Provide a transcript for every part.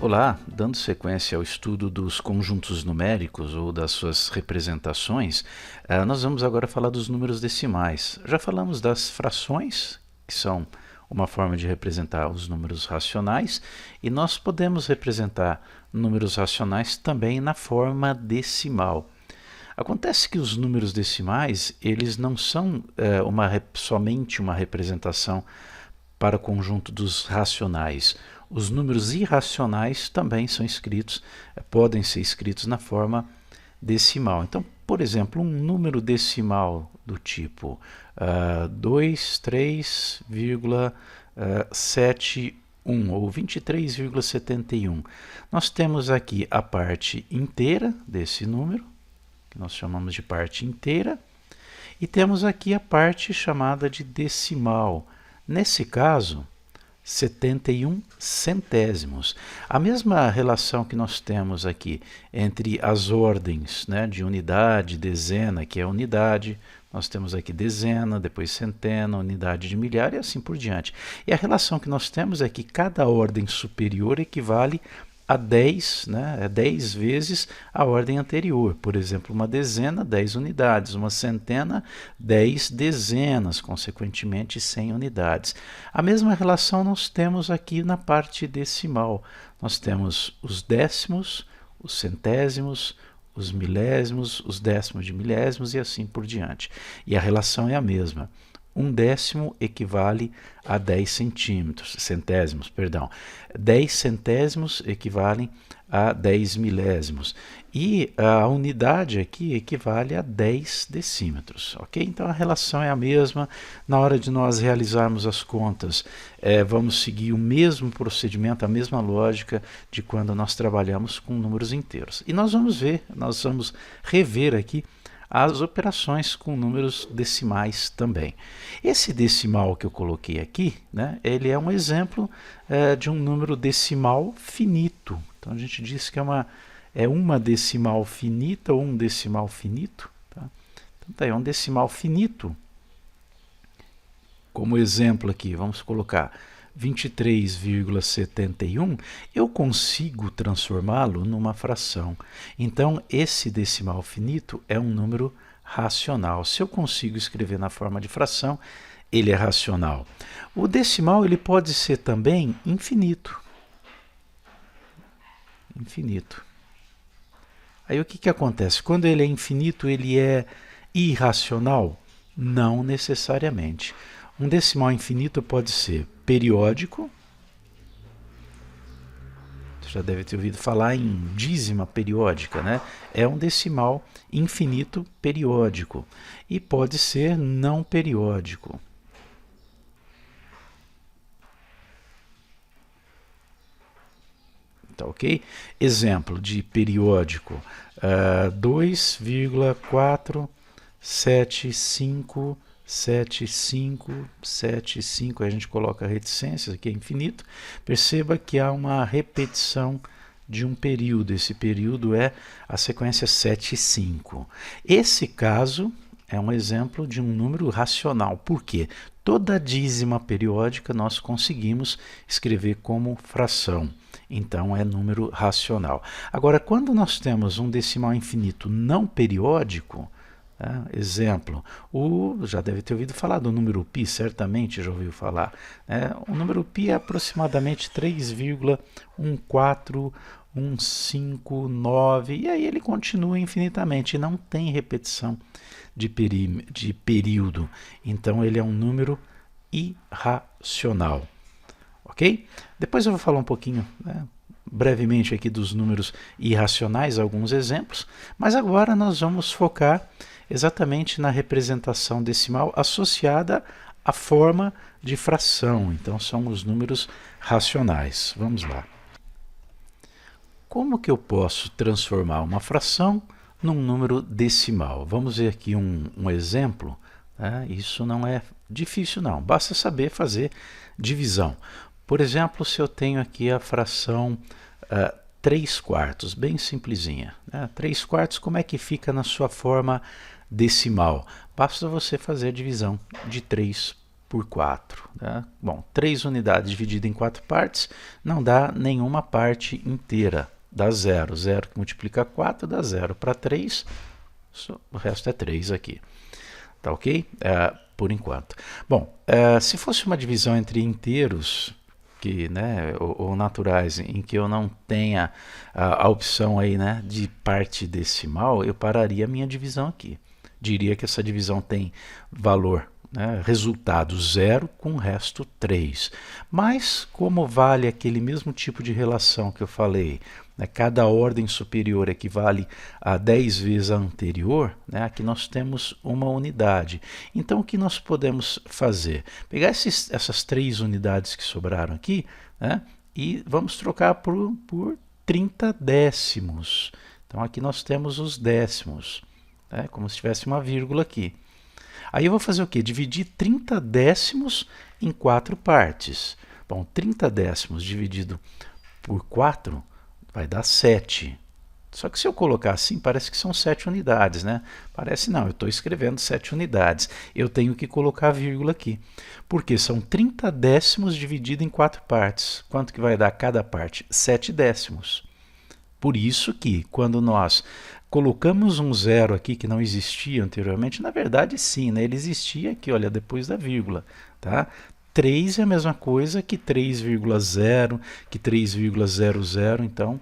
Olá, dando sequência ao estudo dos conjuntos numéricos ou das suas representações, nós vamos agora falar dos números decimais. Já falamos das frações, que são uma forma de representar os números racionais, e nós podemos representar números racionais também na forma decimal. Acontece que os números decimais, eles não são somente uma representação para o conjunto dos racionais. Os números irracionais também são escritos, podem ser escritos na forma decimal. Então, por exemplo, um número decimal do tipo 23,71 ou 23,71. Nós temos aqui a parte inteira desse número, que nós chamamos de parte inteira, e temos aqui a parte chamada de decimal. Nesse caso, 71 centésimos. A mesma relação que nós temos aqui entre as ordens, né, de unidade, dezena, que é unidade, nós temos aqui dezena, depois centena, unidade de milhar e assim por diante. E a relação que nós temos é que cada ordem superior equivale a 10, né, 10 vezes a ordem anterior. Por exemplo, uma dezena, 10 unidades, uma centena, 10 dezenas, consequentemente 100 unidades. A mesma relação nós temos aqui na parte decimal. Nós temos os décimos, os centésimos, os milésimos, os décimos de milésimos e assim por diante. E a relação é a mesma. Um décimo equivale a 10 centésimos, perdão. 10 centésimos equivalem a 10 milésimos. E a unidade aqui equivale a 10 decímetros, ok? Então a relação é a mesma. Na hora de nós realizarmos as contas, vamos seguir o mesmo procedimento, a mesma lógica de quando nós trabalhamos com números inteiros. E nós vamos rever aqui as operações com números decimais também. Esse decimal que eu coloquei aqui, né, ele é um exemplo de um número decimal finito. Então a gente diz que é uma decimal finita ou um decimal finito. Tá? Então é um decimal finito. Como exemplo aqui, vamos colocar 23,71, eu consigo transformá-lo numa fração. Então, esse decimal finito é um número racional. Se eu consigo escrever na forma de fração, ele é racional. O decimal ele pode ser também infinito. Infinito. Aí o que acontece? Quando ele é infinito, ele é irracional? Não necessariamente. Um decimal infinito pode ser periódico. Você já deve ter ouvido falar em dízima periódica, né? É um decimal infinito periódico. E pode ser não periódico. Tá, ok? Exemplo de periódico: 2,475 75, a gente coloca reticências, aqui é infinito. Perceba que há uma repetição de um período, esse período é a sequência 75. Esse caso é um exemplo de um número racional, porque toda dízima periódica nós conseguimos escrever como fração, então é número racional. Agora, quando nós temos um decimal infinito não periódico, exemplo, já deve ter ouvido falar do número π, certamente já ouviu falar. O número π é aproximadamente 3,14159, e aí ele continua infinitamente, não tem repetição de período. Então ele é um número irracional. Ok? Depois eu vou falar um pouquinho, brevemente aqui dos números irracionais, alguns exemplos, mas agora nós vamos focar exatamente na representação decimal associada à forma de fração. Então são os números racionais. Vamos lá. Como que eu posso transformar uma fração num número decimal? Vamos ver aqui um exemplo. Isso não é difícil não, basta saber fazer divisão. Por exemplo, se eu tenho aqui a fração 3 quartos, bem simplesinha. 3 quartos, como é que fica na sua forma decimal? Basta você fazer a divisão de 3 por 4. Tá? Bom, 3 unidades dividido em 4 partes não dá nenhuma parte inteira. Dá 0. 0 que multiplica 4 dá 0 para 3. O resto é 3 aqui. Tá ok? Por enquanto. Bom, se fosse uma divisão entre inteiros né, ou naturais, em que eu não tenha a opção aí, né, de parte decimal, eu pararia a minha divisão aqui. Diria que essa divisão tem valor, né, resultado 0 com o resto 3. Mas, como vale aquele mesmo tipo de relação que eu falei, né, cada ordem superior equivale a 10 vezes a anterior, né, aqui nós temos uma unidade. Então, o que nós podemos fazer? Pegar essas 3 unidades que sobraram aqui, né, e vamos trocar por 30 décimos. Então, aqui nós temos os décimos, né, como se tivesse uma vírgula aqui. Aí eu vou fazer o quê? Dividir 30 décimos em 4 partes. Bom, 30 décimos dividido por 4 vai dar 7. Só que se eu colocar assim, parece que são 7 unidades, né? Parece não, eu estou escrevendo 7 unidades. Eu tenho que colocar a vírgula aqui. Porque são 30 décimos dividido em 4 partes. Quanto que vai dar cada parte? 7 décimos. Por isso que, quando nós colocamos um zero aqui que não existia anteriormente, na verdade sim, né? Ele existia aqui, olha, depois da vírgula, tá? 3 é a mesma coisa que 3,0, que 3,00, então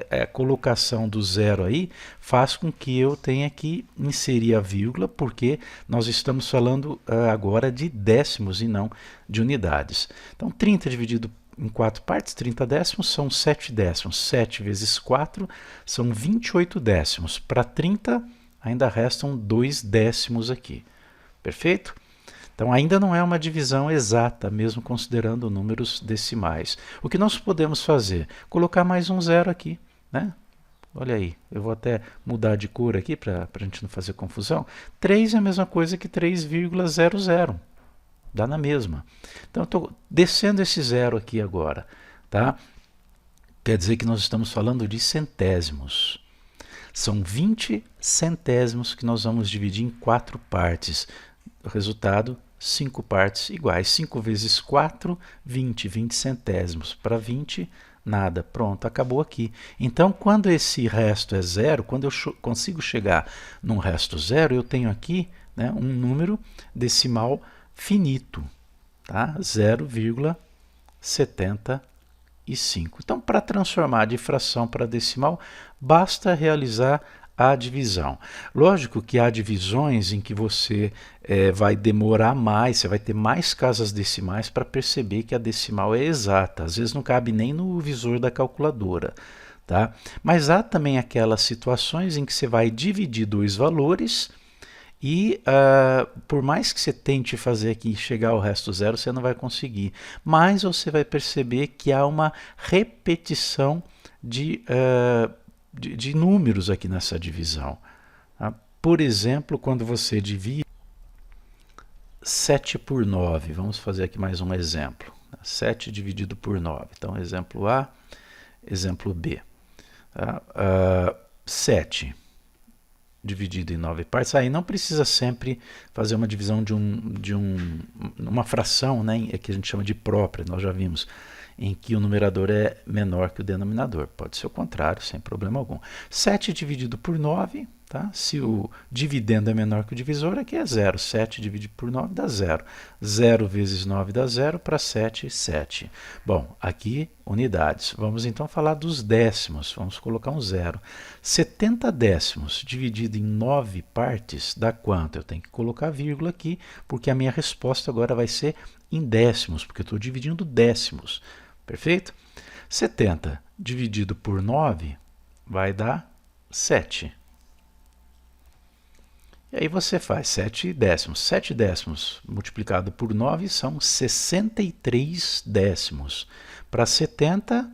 a colocação do zero aí faz com que eu tenha que inserir a vírgula, porque nós estamos falando agora de décimos e não de unidades. Então 30 dividido em 4 partes, 30 décimos, são 7 décimos. 7 vezes 4 são 28 décimos. Para 30 ainda restam 2 décimos aqui. Perfeito? Então ainda não é uma divisão exata, mesmo considerando números decimais. O que nós podemos fazer? Colocar mais um zero aqui, né? Olha aí, eu vou até mudar de cor aqui para a gente não fazer confusão. 3 é a mesma coisa que 3,00. Dá na mesma. Então, eu estou descendo esse zero aqui agora. Tá? Quer dizer que nós estamos falando de centésimos. São 20 centésimos que nós vamos dividir em 4 partes. O resultado, 5 partes iguais. 5 vezes 4, 20. 20 centésimos. Para 20, nada. Pronto, acabou aqui. Então, quando esse resto é zero, quando eu consigo chegar num resto zero, eu tenho aqui, né, um número decimal finito, tá? 0,75. Então, para transformar de fração para decimal, basta realizar a divisão. Lógico que há divisões em que você vai demorar mais, você vai ter mais casas decimais para perceber que a decimal é exata. Às vezes não cabe nem no visor da calculadora. Tá? Mas há também aquelas situações em que você vai dividir dois valores e por mais que você tente fazer aqui chegar ao resto zero, você não vai conseguir. Mas você vai perceber que há uma repetição de números aqui nessa divisão. Tá? Por exemplo, quando você divide 7 por 9, vamos fazer aqui mais um exemplo. 7 dividido por 9. Então, exemplo A, exemplo B. Tá? 7 dividido em 9 partes, aí não precisa sempre fazer uma divisão de uma fração, né, que a gente chama de própria, nós já vimos, em que o numerador é menor que o denominador. Pode ser o contrário, sem problema algum. 7 dividido por 9, tá? Se o dividendo é menor que o divisor, aqui é 0. 7 dividido por 9 dá 0. 0 vezes 9 dá 0, para 7, 7. Bom, aqui unidades. Vamos então falar dos décimos. Vamos colocar um 0. 70 décimos dividido em 9 partes dá quanto? Eu tenho que colocar vírgula aqui, porque a minha resposta agora vai ser em décimos, porque eu estou dividindo décimos. Perfeito? 70 dividido por 9 vai dar 7. E aí você faz 7 décimos. 7 décimos multiplicado por 9 são 63 décimos. Para 70,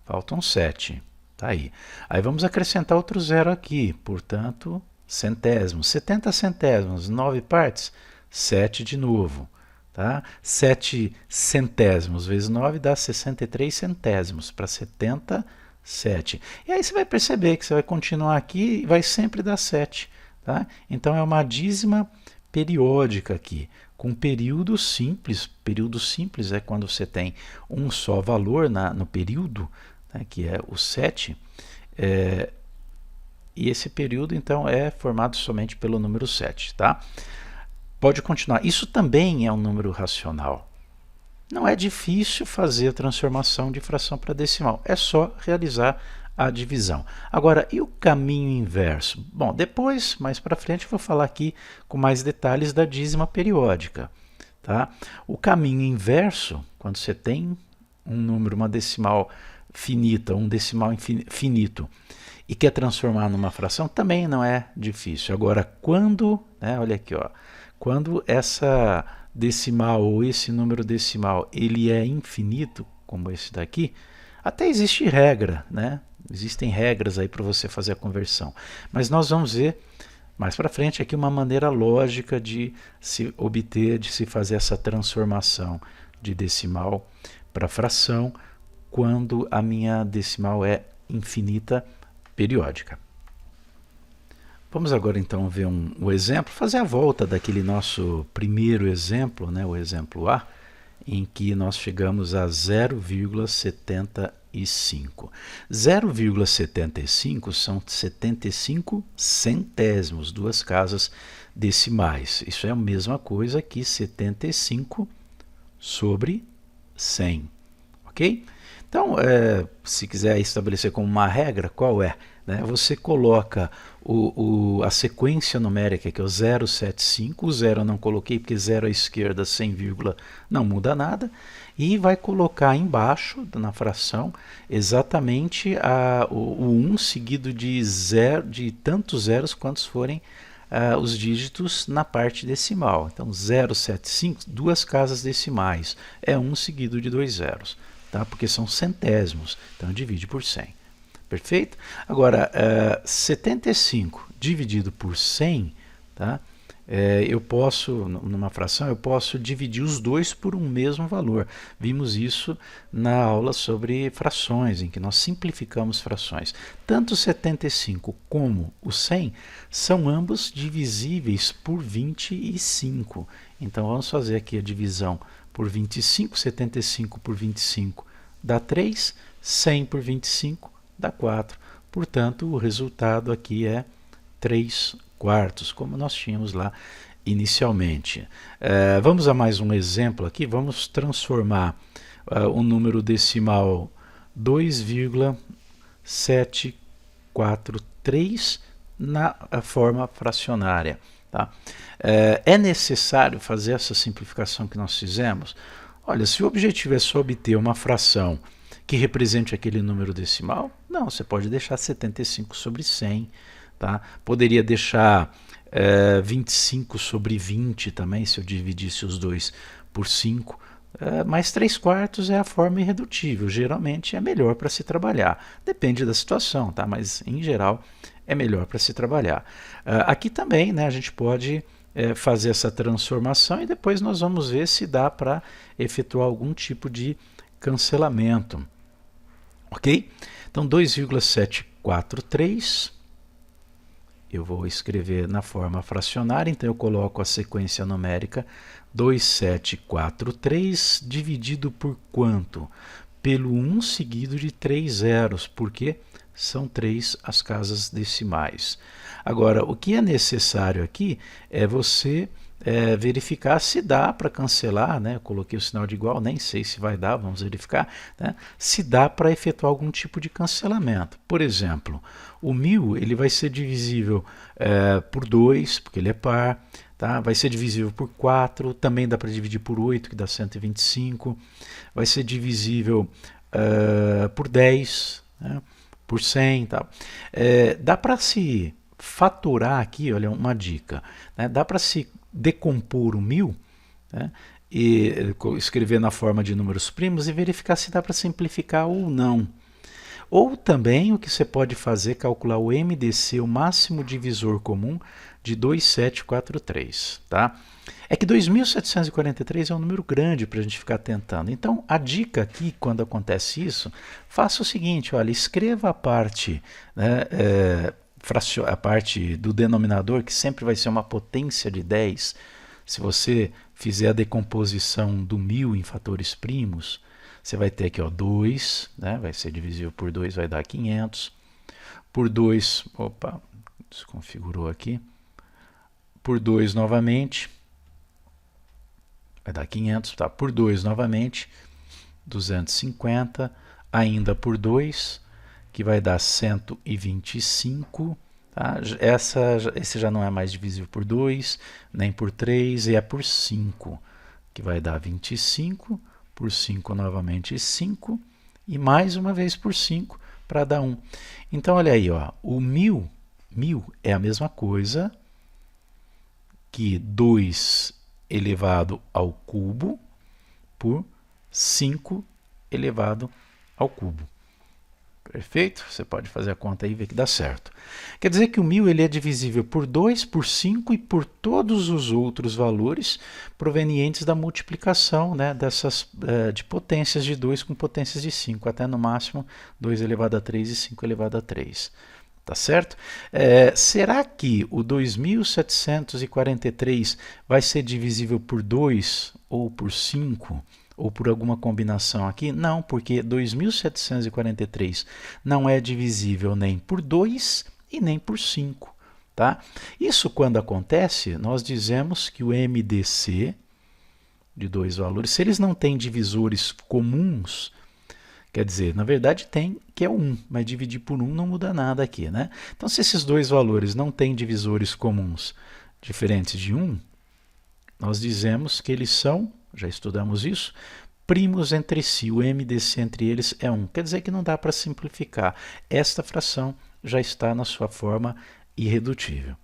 faltam 7. Tá aí. Aí vamos acrescentar outro zero aqui. Portanto, centésimos. 70 centésimos, 9 partes, 7 de novo. Tá? 7 centésimos vezes 9 dá 63 centésimos, para 77. E aí você vai perceber que você vai continuar aqui e vai sempre dar 7. Tá? Então é uma dízima periódica aqui. com período simples. Período simples é quando você tem um só valor no período, né, que é o 7, e esse período então é formado somente pelo número 7, tá? Pode continuar. Isso também é um número racional. Não é difícil fazer a transformação de fração para decimal, é só realizar a divisão. Agora, e o caminho inverso? Bom, depois, mais para frente, eu vou falar aqui com mais detalhes da dízima periódica. Tá? O caminho inverso, quando você tem um número, uma decimal finita, um decimal finito, e quer transformar numa fração, também não é difícil. Agora, quando, né, olha aqui, ó, quando essa decimal ou esse número decimal ele é infinito, como esse daqui, até existe regra, né? Existem regras aí para você fazer a conversão. Mas nós vamos ver mais para frente aqui uma maneira lógica de se obter, de se fazer essa transformação de decimal para fração quando a minha decimal é infinita periódica. Vamos agora então ver um exemplo, fazer a volta daquele nosso primeiro exemplo, né, o exemplo A, em que nós chegamos a 0,75. 0,75 são 75 centésimos, duas casas decimais. Isso é a mesma coisa que 75 sobre 100, ok? Então, se quiser estabelecer como uma regra, qual é? Você coloca a sequência numérica, que é o 075, o 0 eu não coloquei porque 0 à esquerda, sem vírgula, não muda nada, e vai colocar embaixo, na fração, exatamente o 1 seguido de tantos zeros quantos forem os dígitos na parte decimal. Então, 075, duas casas decimais, é 1 seguido de 2 zeros, tá? Porque são centésimos, então divide por 100. Perfeito? Agora, 75 dividido por 100, tá? Eu posso, numa fração, eu posso dividir os dois por um mesmo valor. Vimos isso na aula sobre frações, em que nós simplificamos frações. Tanto 75 como o 100 são ambos divisíveis por 25. Então, vamos fazer aqui a divisão por 25. 75 por 25 dá 3, 100 por 25 dá 4. Portanto, o resultado aqui é 3/4, como nós tínhamos lá inicialmente. Vamos a mais um exemplo aqui. Vamos transformar o número decimal 2,743 na forma fracionária. Tá? É necessário fazer essa simplificação que nós fizemos? Olha, se o objetivo é só obter uma fração que represente aquele número decimal, não, você pode deixar 75 sobre 100, tá? Poderia deixar 25 sobre 20 também, se eu dividisse os dois por 5, mas 3/4 é a forma irredutível, geralmente é melhor para se trabalhar, depende da situação, tá? Mas em geral é melhor para se trabalhar. Aqui também, né, a gente pode fazer essa transformação e depois nós vamos ver se dá para efetuar algum tipo de cancelamento. Ok? Então, 2,743, eu vou escrever na forma fracionária, então eu coloco a sequência numérica 2743 dividido por quanto? Pelo 1 seguido de 3 zeros, porque são 3 as casas decimais. Agora, o que é necessário aqui é você verificar se dá para cancelar, né? Eu coloquei o sinal de igual, nem sei se vai dar, vamos verificar, né? Se dá para efetuar algum tipo de cancelamento. Por exemplo, o 1000 ele vai ser divisível por 2, porque ele é par, tá? Vai ser divisível por 4, também dá para dividir por 8, que dá 125, vai ser divisível por 10, né? Por 100, tá? Dá para se fatorar aqui, olha, uma dica, né? Dá para se decompor o 1000, né, e escrever na forma de números primos e verificar se dá para simplificar ou não. Ou também o que você pode fazer é calcular o MDC, o máximo divisor comum de 2743. Tá? É que 2743 é um número grande para a gente ficar tentando. Então, a dica aqui, quando acontece isso, faça o seguinte, olha, escreva a parte, né, a parte do denominador, que sempre vai ser uma potência de 10, Se você fizer a decomposição do 1000 em fatores primos, você vai ter aqui, ó, 2, né? Vai ser divisível por 2, vai dar 500. Por 2, opa, desconfigurou aqui. Por 2 novamente, vai dar 500, tá? Por 2 novamente, 250. Ainda por 2, que vai dar 125. Tá? Esse já não é mais divisível por 2, nem por 3, e é por 5, que vai dar 25. Por 5 novamente 5, e mais uma vez por 5 para dar 1. Então, olha aí, ó, o 1000 é a mesma coisa que 2 elevado ao cubo por 5 elevado ao cubo. Perfeito? Você pode fazer a conta aí e ver que dá certo. Quer dizer que o 1000 ele é divisível por 2, por 5 e por todos os outros valores provenientes da multiplicação, né, de potências de 2 com potências de 5, até no máximo 2 elevado a 3 e 5 elevado a 3. Tá certo? Será que o 2743 vai ser divisível por 2 ou por 5? Ou por alguma combinação aqui? Não, porque 2743 não é divisível nem por 2 e nem por 5. Tá? Isso quando acontece, nós dizemos que o MDC de dois valores, se eles não têm divisores comuns, quer dizer, na verdade tem, que é 1, mas dividir por 1 não muda nada aqui, né? Então, se esses dois valores não têm divisores comuns diferentes de 1, nós dizemos que eles são, já estudamos isso, primos entre si. O MDC entre eles é 1. Quer dizer que não dá para simplificar. Esta fração já está na sua forma irredutível.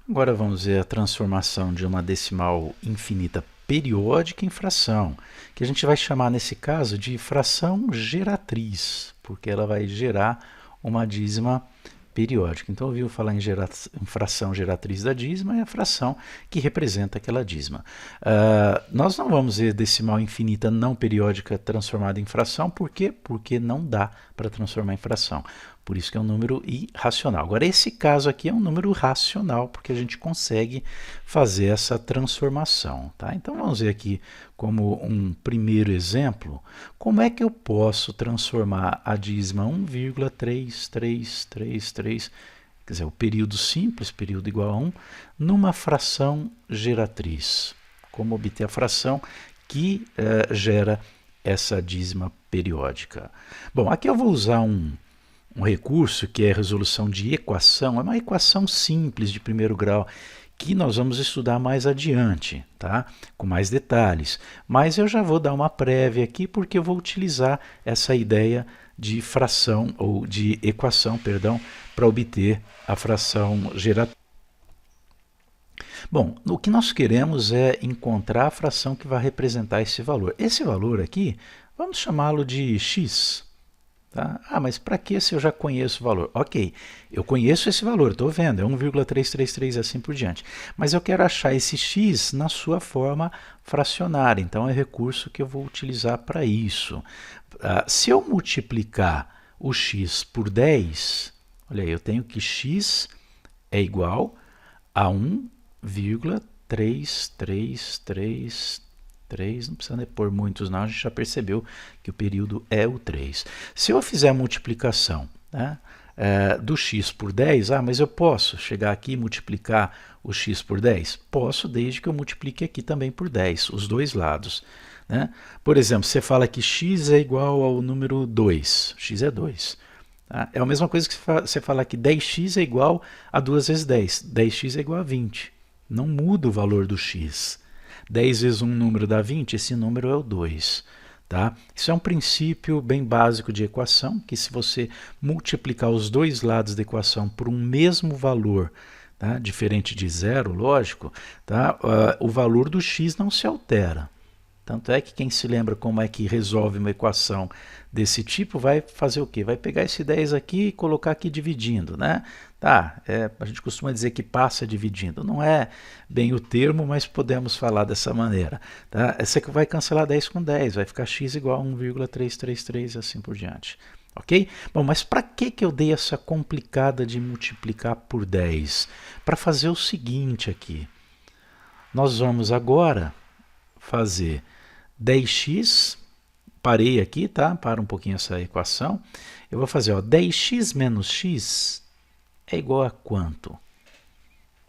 Agora vamos ver a transformação de uma decimal infinita periódica em fração, que a gente vai chamar nesse caso de fração geratriz, porque ela vai gerar uma dízima periódica. Então, ouviu falar em fração geratriz da dízima, é a fração que representa aquela dízima. Nós não vamos ver decimal infinita não periódica transformada em fração, por quê? Porque não dá para transformar em fração. Por isso que é um número irracional. Agora, esse caso aqui é um número racional, porque a gente consegue fazer essa transformação. Tá? Então, vamos ver aqui como um primeiro exemplo, como é que eu posso transformar a dízima 1,3333, quer dizer, o período simples, período igual a 1, numa fração geratriz. Como obter a fração que gera essa dízima periódica. Bom, aqui eu vou usar um recurso que é a resolução de equação, é uma equação simples de primeiro grau, que nós vamos estudar mais adiante, tá? Com mais detalhes. Mas eu já vou dar uma prévia aqui, porque eu vou utilizar essa ideia de fração, ou de equação, perdão, para obter a fração geratriz. Bom, o que nós queremos é encontrar a fração que vai representar esse valor. Esse valor aqui, vamos chamá-lo de x. Tá? Mas para que se eu já conheço o valor? Ok, eu conheço esse valor, estou vendo, é 1,333 e assim por diante. Mas eu quero achar esse x na sua forma fracionária, então é recurso que eu vou utilizar para isso. Se eu multiplicar o x por 10, olha aí, eu tenho que x é igual a 1,3333. Não precisa pôr muitos não, a gente já percebeu que o período é o 3. Se eu fizer a multiplicação, né, do x por 10, mas eu posso chegar aqui e multiplicar o x por 10? Posso, desde que eu multiplique aqui também por 10, os dois lados. Né? Por exemplo, você fala que x é igual ao número 2, x é 2. Tá? É a mesma coisa que você falar que 10x é igual a 2 vezes 10, 10x é igual a 20. Não muda o valor do x. 10 vezes um número dá 20, esse número é o 2. Tá? Isso é um princípio bem básico de equação, que se você multiplicar os dois lados da equação por um mesmo valor, tá? Diferente de zero, lógico, tá? O valor do x não se altera. Tanto é que quem se lembra como é que resolve uma equação desse tipo vai fazer o quê? Vai pegar esse 10 aqui e colocar aqui dividindo, né? Tá, a gente costuma dizer que passa dividindo. Não é bem o termo, mas podemos falar dessa maneira. Tá? Você vai cancelar 10 com 10, vai ficar x igual a 1,333 e assim por diante. Ok? Bom, mas para que eu dei essa complicada de multiplicar por 10? Para fazer o seguinte aqui. Nós vamos agora fazer 10x, parei aqui, tá? Para um pouquinho essa equação. Eu vou fazer, ó, 10x menos x é igual a quanto?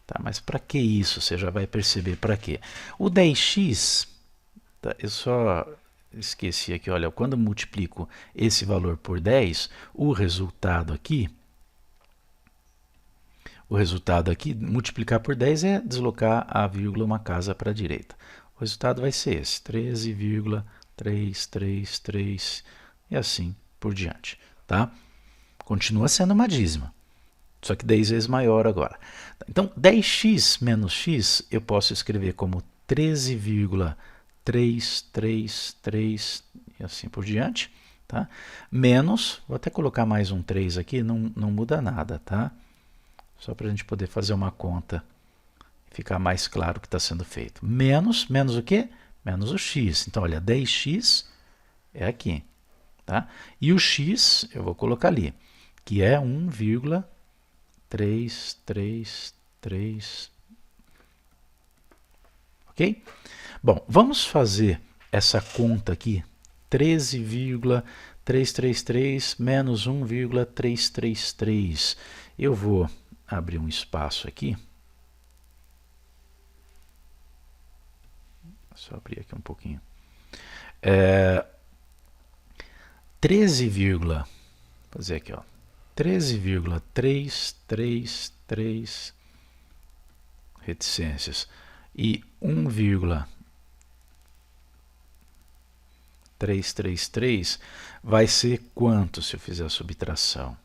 Tá, mas para que isso? Você já vai perceber para quê. O 10x, tá, eu só esqueci aqui, olha, quando eu multiplico esse valor por 10, o resultado aqui, multiplicar por 10 é deslocar a vírgula uma casa para a direita. O resultado vai ser esse, 13,333 e assim por diante, tá? Continua sendo uma dízima, só que 10 vezes maior agora. Então, 10x menos x eu posso escrever como 13,333 e assim por diante, tá? Menos, vou até colocar mais um 3 aqui, não muda nada, tá? Só para a gente poder fazer uma conta e ficar mais claro o que está sendo feito. Menos o quê? Menos o x. Então, olha, 10x é aqui, tá? E o x eu vou colocar ali, que é 1,333. Ok? Bom, vamos fazer essa conta aqui, 13,333 menos 1,333. Eu vou abrir um espaço aqui. Só abrir aqui um pouquinho. 13, fazer aqui, ó, 13,333 reticências e 1,333 vai ser quanto se eu fizer a subtração?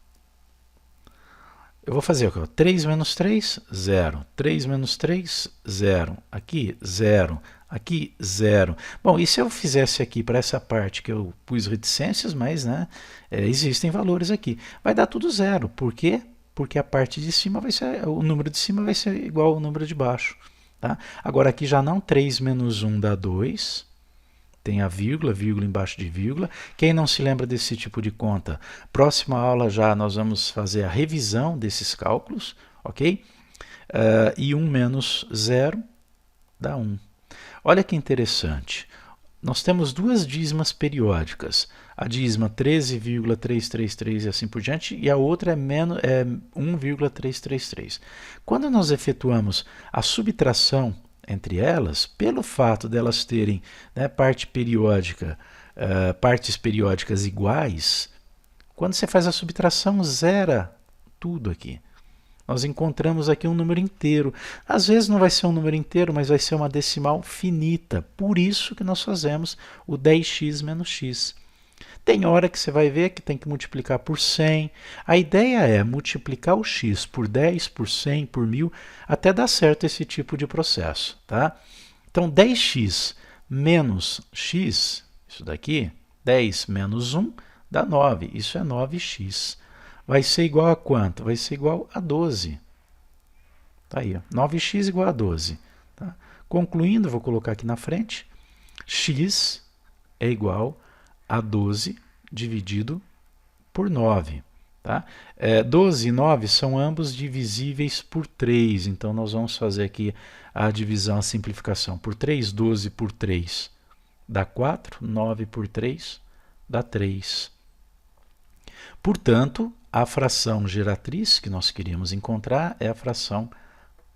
Eu vou fazer aqui, ó, 3 menos 3, 0. 3 menos 3, 0. Aqui, 0. Aqui, 0. Bom, e se eu fizesse aqui para essa parte que eu pus reticências, mas né, existem valores aqui. Vai dar tudo 0. Por quê? Porque a parte de cima vai ser, o número de cima vai ser igual ao número de baixo. Tá? Agora aqui já não, 3 menos 1 dá 2. Tem a vírgula embaixo de vírgula. Quem não se lembra desse tipo de conta, próxima aula já nós vamos fazer a revisão desses cálculos, ok? E 1 menos 0 dá 1. Olha que interessante. Nós temos duas dízimas periódicas. A dízima 13,333 e assim por diante, e a outra é 1,333. Quando nós efetuamos a subtração entre elas, pelo fato delas terem, né, partes periódicas iguais, quando você faz a subtração, zera tudo aqui. Nós encontramos aqui um número inteiro. Às vezes não vai ser um número inteiro, mas vai ser uma decimal finita. Por isso que nós fazemos o 10x menos x. Tem hora que você vai ver que tem que multiplicar por 100. A ideia é multiplicar o x por 10, por 100, por 1000, até dar certo esse tipo de processo. Tá? Então, 10x menos x, isso daqui, 10 menos 1, dá 9. Isso é 9x. Vai ser igual a quanto? Vai ser igual a 12. Tá aí, ó. 9x igual a 12. Tá? Concluindo, vou colocar aqui na frente, x é igual a 12 dividido por 9. Tá? 12 e 9 são ambos divisíveis por 3, então nós vamos fazer aqui a divisão, a simplificação por 3, 12 por 3 dá 4, 9 por 3 dá 3. Portanto, a fração geratriz que nós queríamos encontrar é a fração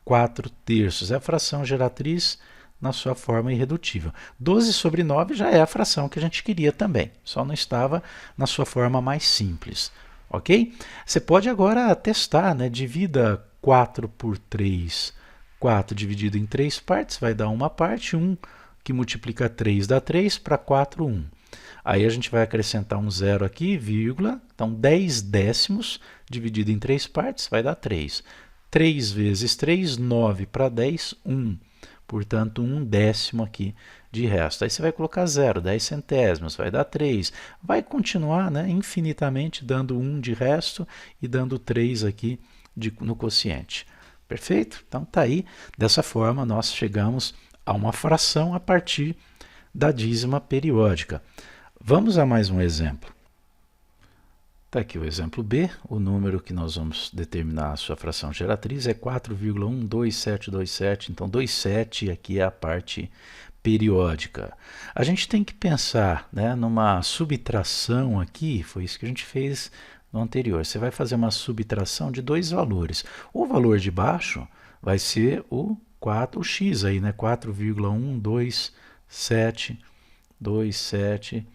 4/3. É a fração geratriz na sua forma irredutível. 12 sobre 9 já é a fração que a gente queria também, só não estava na sua forma mais simples. Ok? Você pode agora testar, né? Divida 4 por 3. 4 dividido em 3 partes vai dar uma parte. 1 que multiplica 3 dá 3, para 4, 1. Aí a gente vai acrescentar um zero aqui, vírgula. Então, 10 décimos dividido em 3 partes vai dar 3. 3 vezes 3, 9 para 10, 1. Portanto, 1 décimo aqui de resto. Aí você vai colocar 0, 10 centésimos, vai dar 3. Vai continuar, né, infinitamente dando 1 de resto e dando 3 aqui no quociente. Perfeito? Então tá aí. Dessa forma nós chegamos a uma fração a partir da dízima periódica. Vamos a mais um exemplo. Está aqui o exemplo B, o número que nós vamos determinar a sua fração geratriz é 4,12727, então 27 aqui é a parte periódica. A gente tem que pensar, né, numa subtração aqui, foi isso que a gente fez no anterior. Você vai fazer uma subtração de dois valores. O valor de baixo vai ser o 4, o x aí, né, 4,12727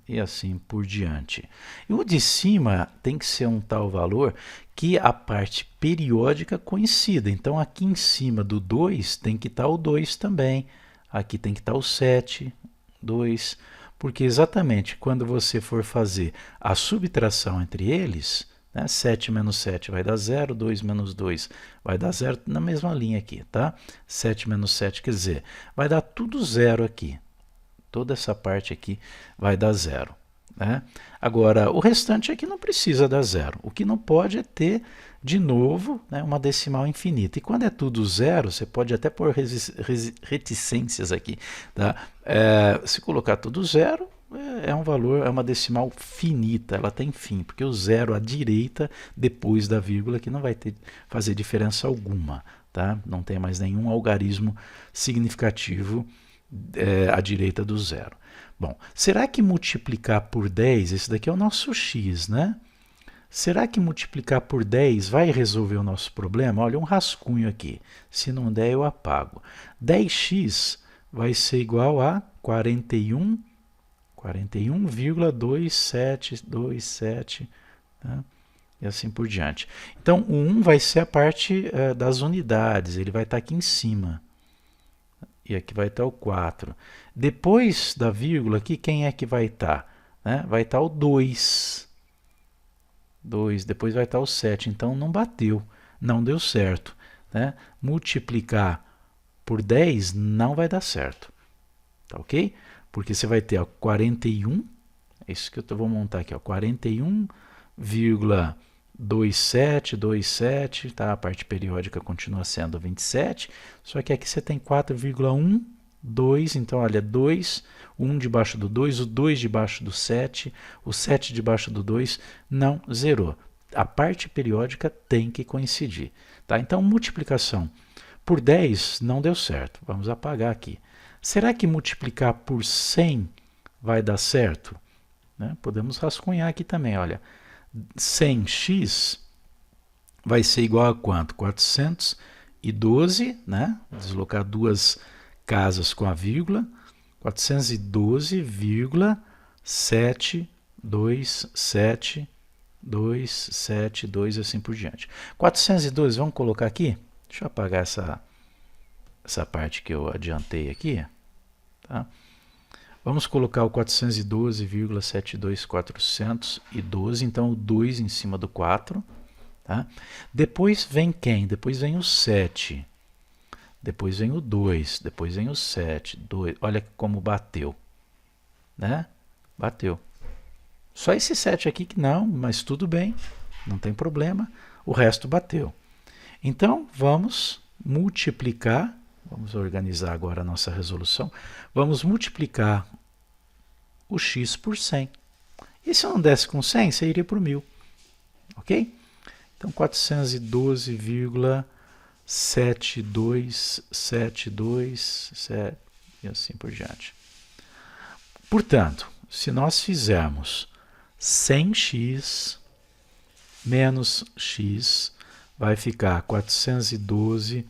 e assim por diante. E o de cima tem que ser um tal valor que a parte periódica coincida. Então, aqui em cima do 2 tem que estar o 2 também. Aqui tem que estar o 7, 2. Porque exatamente quando você for fazer a subtração entre eles, né, 7 menos 7 vai dar 0, 2 menos 2 vai dar 0, na mesma linha aqui, tá? 7 menos 7 quer dizer, vai dar tudo 0 aqui. Toda essa parte aqui vai dar 0. Né? Agora, o restante aqui não precisa dar 0. O que não pode é ter, de novo, né, uma decimal infinita. E quando é tudo 0, você pode até pôr reticências aqui. Tá? Se colocar tudo 0, é um valor, é uma decimal finita, ela tem fim, porque o 0 à direita, depois da vírgula, que não vai fazer diferença alguma. Tá? Não tem mais nenhum algarismo significativo à direita do 0. Bom, será que multiplicar por 10, esse daqui é o nosso x, né? Será que multiplicar por 10 vai resolver o nosso problema? Olha, um rascunho aqui. Se não der, eu apago. 10x vai ser igual a 41,2727, tá? E assim por diante. Então, o 1 vai ser a parte das unidades, ele vai estar aqui em cima. E aqui vai estar o 4. Depois da vírgula aqui, quem é que vai estar? Né? Vai estar o 2. 2. Depois vai estar o 7. Então, não bateu. Não deu certo. Né? Multiplicar por 10 não vai dar certo. Tá ok? Porque você vai ter ó, 41. É isso que eu vou montar aqui. Ó, 41,2727, tá? A parte periódica continua sendo 27, só que aqui você tem 4,12, então olha, 2, 1 debaixo do 2, o 2 debaixo do 7, o 7 debaixo do 2, não zerou. A parte periódica tem que coincidir. Tá? Então, multiplicação por 10 não deu certo, vamos apagar aqui. Será que multiplicar por 100 vai dar certo? Né? Podemos rascunhar aqui também, olha. 100x vai ser igual a quanto? 412, né? Deslocar duas casas com a vírgula. 412,727,272 e assim por diante. 412, vamos colocar aqui? Deixa eu apagar essa parte que eu adiantei aqui. Tá? Vamos colocar o 412,72412, então o 2 em cima do 4. Tá? Depois vem quem? Depois vem o 7. Depois vem o 2. Depois vem o 7. 2. Olha como bateu. Né? Bateu. Só esse 7 aqui que não, mas tudo bem. Não tem problema. O resto bateu. Então, vamos multiplicar. Vamos organizar agora a nossa resolução. Vamos multiplicar o x por 100. E se eu não desse com 100, você iria para o 1000. Ok? Então, 412,7272 e assim por diante. Portanto, se nós fizermos 100x menos x, vai ficar 412.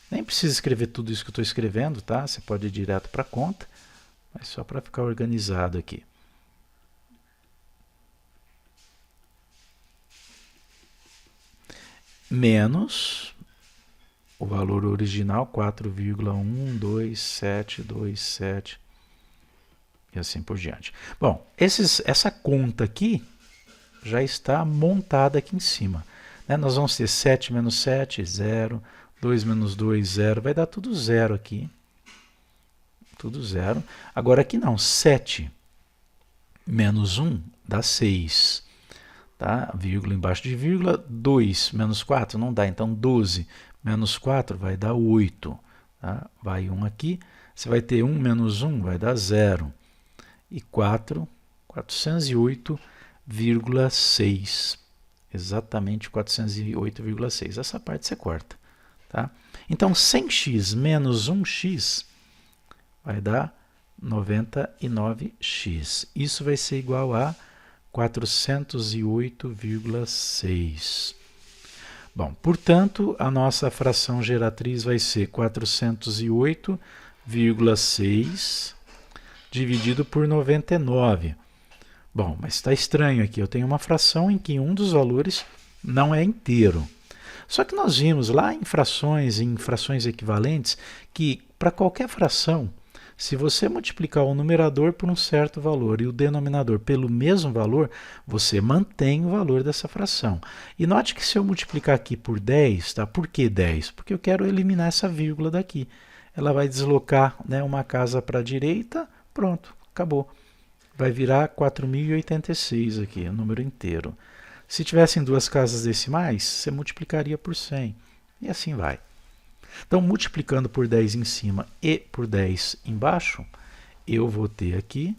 Nem precisa escrever tudo isso que eu estou escrevendo, tá? Você pode ir direto para a conta, mas só para ficar organizado aqui. Menos o valor original, 4,12727 e assim por diante. Bom, essa conta aqui já está montada aqui em cima. Né? Nós vamos ter 7 menos 7, 0. 2 menos 2, 0. Vai dar tudo 0 aqui. Tudo 0. Agora aqui não. 7 menos 1 dá 6. Tá? Vírgula embaixo de vírgula. 2 menos 4 não dá. Então 12 menos 4 vai dar 8. Tá? Vai 1 aqui. Você vai ter 1 menos 1 vai dar 0. E 408 408,6. Exatamente 408,6. Essa parte você corta. Tá? Então, 100x menos 1x vai dar 99x. Isso vai ser igual a 408,6. Bom, portanto, a nossa fração geratriz vai ser 408,6 dividido por 99. Bom, mas está estranho aqui. Eu tenho uma fração em que um dos valores não é inteiro. Só que nós vimos lá em frações equivalentes, que para qualquer fração, se você multiplicar o numerador por um certo valor e o denominador pelo mesmo valor, você mantém o valor dessa fração. E note que se eu multiplicar aqui por 10, tá? Por que 10? Porque eu quero eliminar essa vírgula daqui. Ela vai deslocar, né, uma casa para a direita, pronto, acabou. Vai virar 4.086 aqui, o número inteiro. Se tivessem duas casas decimais, você multiplicaria por 100. E assim vai. Então, multiplicando por 10 em cima e por 10 embaixo, eu vou ter aqui,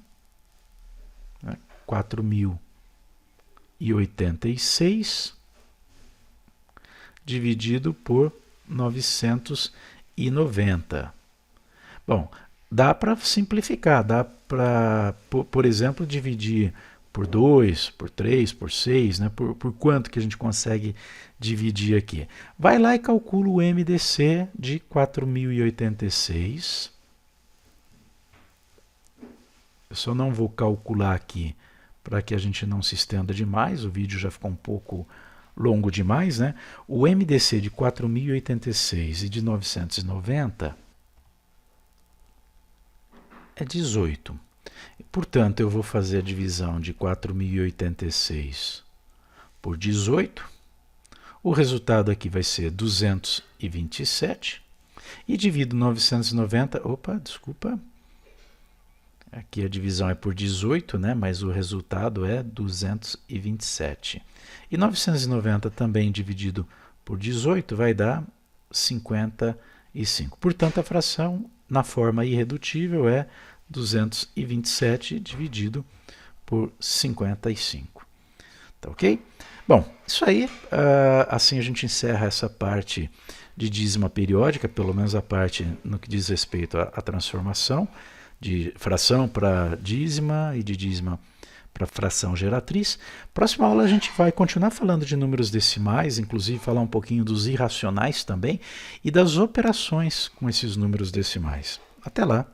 né, 4.086 dividido por 990. Bom, dá para simplificar, dá para, por exemplo, dividir por 2, por 3, por 6, né? Por quanto que a gente consegue dividir aqui. Vai lá e calcula o MDC de 4.086. Eu só não vou calcular aqui para que a gente não se estenda demais, o vídeo já ficou um pouco longo demais, né? O MDC de 4.086 e de 990 é 18. Portanto, eu vou fazer a divisão de 4.086 por 18. O resultado aqui vai ser 227. E divido 990... Opa, desculpa. Aqui a divisão é por 18, né? Mas o resultado é 227. E 990 também dividido por 18 vai dar 55. Portanto, a fração na forma irredutível é 227 dividido por 55. Tá ok? Bom, isso aí, assim a gente encerra essa parte de dízima periódica, pelo menos a parte no que diz respeito à transformação de fração para dízima e de dízima para fração geratriz. Próxima aula a gente vai continuar falando de números decimais, inclusive falar um pouquinho dos irracionais também e das operações com esses números decimais. Até lá!